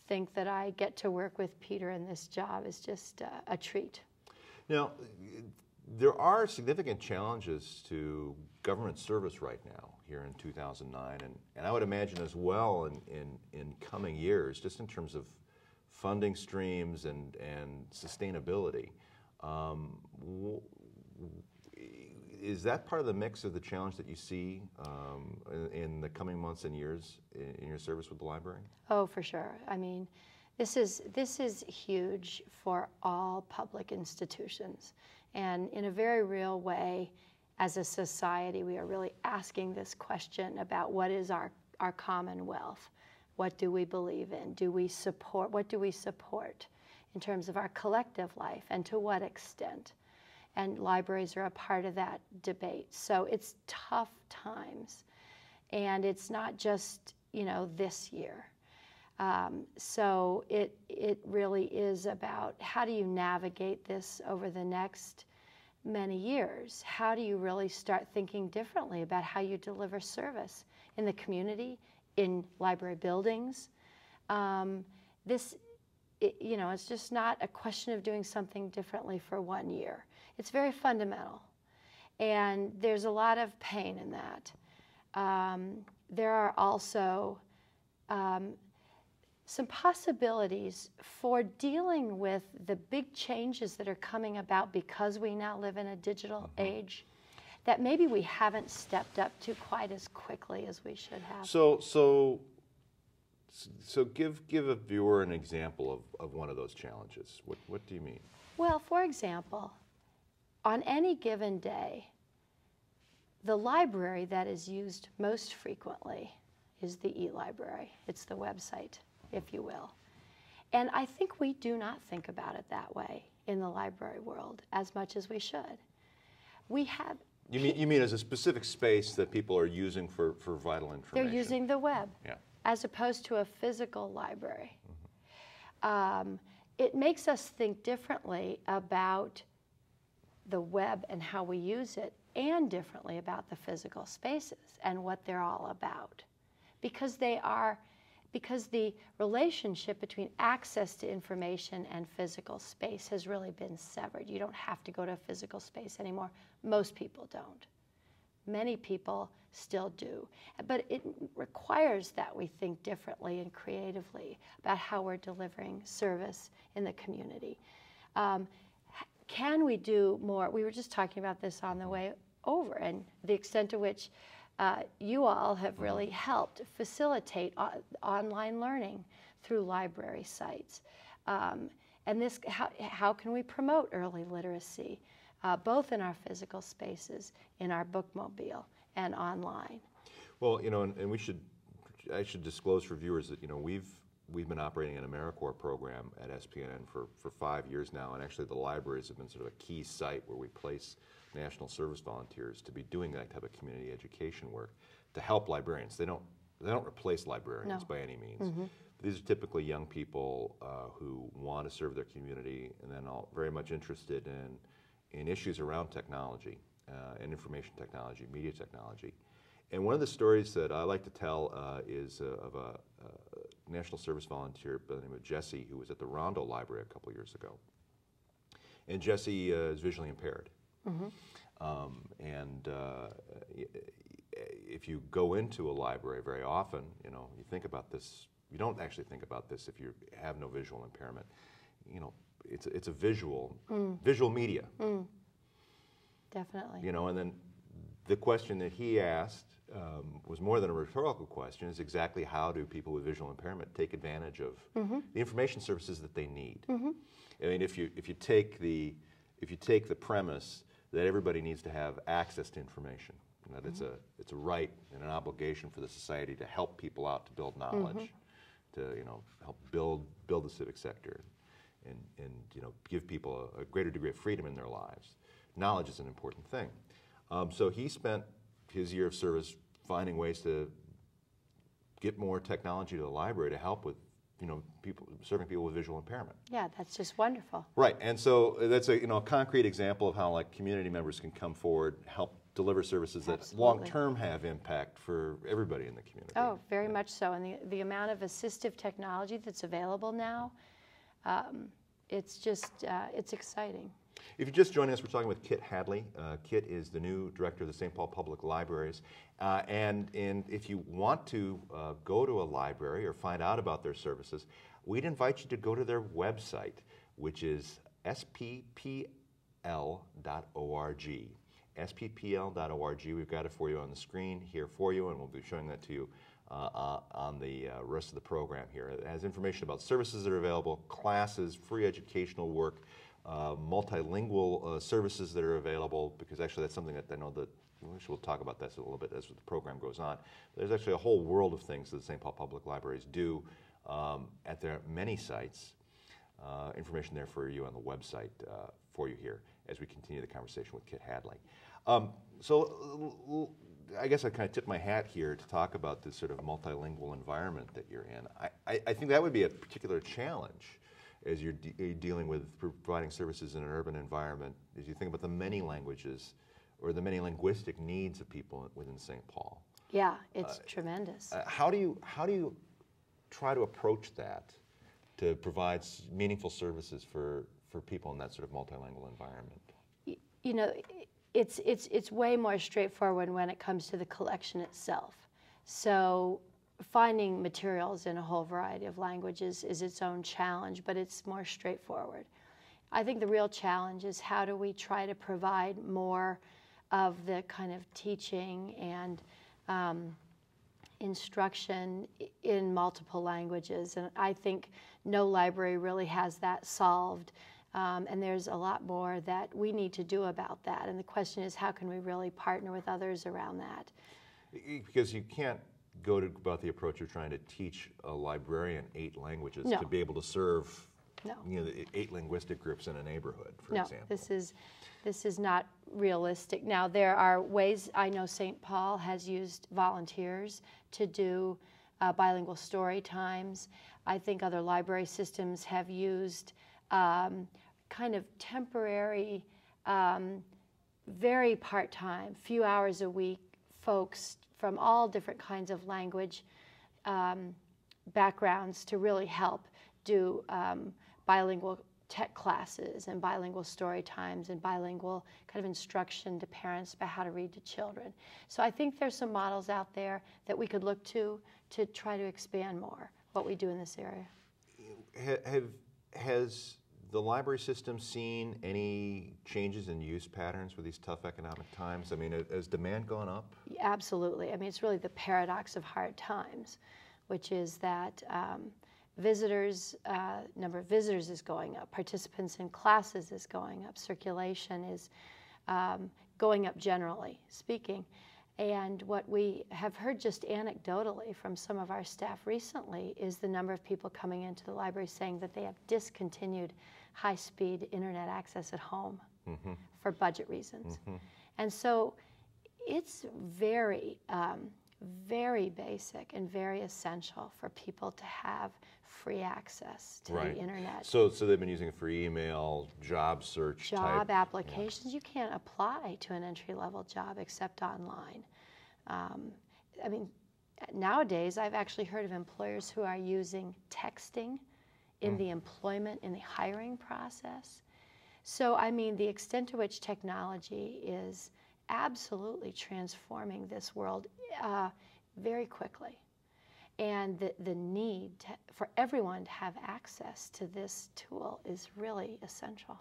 think that I get to work with Peter in this job is just a treat. Now, there are significant challenges to government service right now here in 2009, and I would imagine as well in coming years, just in terms of funding streams and sustainability. Is that part of the mix of the challenge that you see in the coming months and years in your service with the library? Oh, for sure. I mean, this is huge for all public institutions. And in a very real way, as a society, we are really asking this question about what is our commonwealth? What do we believe in? Do we support? What do we support in terms of our collective life, and to what extent? And libraries are a part of that debate. So it's tough times, and it's not just, you know, this year. So it really is about how do you navigate this over the next many years? How do you really start thinking differently about how you deliver service in the community, in library buildings? You know, it's just not a question of doing something differently for 1 year. It's very fundamental, and there's a lot of pain in that. There are also some possibilities for dealing with the big changes that are coming about because we now live in a digital age that maybe we haven't stepped up to quite as quickly as we should have. So give a viewer an example of one of those challenges. What do you mean? Well, for example, on any given day, the library that is used most frequently is the e-library. It's the website, if you will. And I think we do not think about it that way in the library world as much as we should. We have... You mean as a specific space that people are using for vital information? They're using the web, yeah, as opposed to a physical library. It makes us think differently about the web and how we use it, and differently about the physical spaces and what they're all about. Because the relationship between access to information and physical space has really been severed. You don't have to go to a physical space anymore. Most people don't. Many people still do. But it requires that we think differently and creatively about how we're delivering service in the community. Can we do more? We were just talking about this on the way over, and the extent to which you all have really helped facilitate online learning through library sites. And this, how can we promote early literacy, both in our physical spaces, in our bookmobile, and online? Well, you know, and I should disclose for viewers that, you know, we've been operating an AmeriCorps program at SPNN for 5 years now, and actually the libraries have been sort of a key site where we place national service volunteers to be doing that type of community education work to help librarians. They don't replace librarians by any means. These are typically young people who want to serve their community, and then all very much interested in issues around technology and information technology, media technology. And one of the stories that I like to tell is of a national service volunteer by the name of Jesse, who was at the Rondo Library a couple years ago. And Jesse is visually impaired. If you go into a library very often, you know, you think about this. You don't actually think about this if you have no visual impairment. You know, it's a visual media. Definitely. You know, and then the question that he asked was more than a rhetorical question. Is exactly how do people with visual impairment take advantage of the information services that they need? I mean, if you take the premise that everybody needs to have access to information, and that it's a right and an obligation for the society to help people out to build knowledge, to, you know, help build the civic sector, and you know, give people a greater degree of freedom in their lives. Knowledge is an important thing. So he spent his year of service finding ways to get more technology to the library to help with, you know, serving people with visual impairment. Yeah, that's just wonderful. Right, and so that's a, you know, a concrete example of how, like, community members can come forward, help deliver services that Absolutely. long-term have impact for everybody in the community. Oh, very much so. And the amount of assistive technology that's available now, it's just, it's exciting. If you're just joining us, we're talking with Kit Hadley. Kit is the new director of the St. Paul Public Libraries. And if you want to go to a library or find out about their services, we'd invite you to go to their website, which is sppl.org. sppl.org. We've got it for you on the screen here for you, and we'll be showing that to you on the rest of the program here. It has information about services that are available, classes, free educational work, multilingual services that are available, because actually that's something that I know that we'll talk about this a little bit as the program goes on. There's actually a whole world of things that the St. Paul Public Libraries do at their many sites. Information there for you on the website for you here as we continue the conversation with Kit Hadley. So I guess I kind of tip my hat here to talk about this sort of multilingual environment that you're in. I think that would be a particular challenge as you're dealing with providing services in an urban environment, as you think about the many languages or the many linguistic needs of people within St. Paul. Yeah, it's tremendous. How do you try to approach that to provide meaningful services for people in that sort of multilingual environment? You know, it's way more straightforward when it comes to the collection itself. So finding materials in a whole variety of languages is its own challenge, but it's more straightforward. I think the real challenge is how do we try to provide more of the kind of teaching and instruction in multiple languages, and I think no library really has that solved, and there's a lot more that we need to do about that, and the question is how can we really partner with others around that? Because you can't go about the approach of trying to teach a librarian 8 languages to be able to serve the 8 linguistic groups in a neighborhood, for example. This is not realistic. Now, there are ways. I know St. Paul has used volunteers to do bilingual story times. I think other library systems have used kind of temporary, very part-time, few hours a week folks from all different kinds of language backgrounds to really help do bilingual tech classes and bilingual story times and bilingual kind of instruction to parents about how to read to children. So I think there's some models out there that we could look to try to expand more what we do in this area. Has the library system seen any changes in use patterns with these tough economic times? I mean, has demand gone up? Absolutely. I mean, it's really the paradox of hard times, which is that number of visitors is going up, participants in classes is going up, circulation is going up generally speaking. And what we have heard just anecdotally from some of our staff recently is the number of people coming into the library saying that they have discontinued high-speed internet access at home for budget reasons. And so it's very, very basic and very essential for people to have free access to the internet. So they've been using it for email, job search, job applications. You can't apply to an entry-level job except online. I mean, nowadays I've actually heard of employers who are using texting in the employment, in the hiring process. So I mean, the extent to which technology is absolutely transforming this world very quickly. And the need for everyone to have access to this tool is really essential.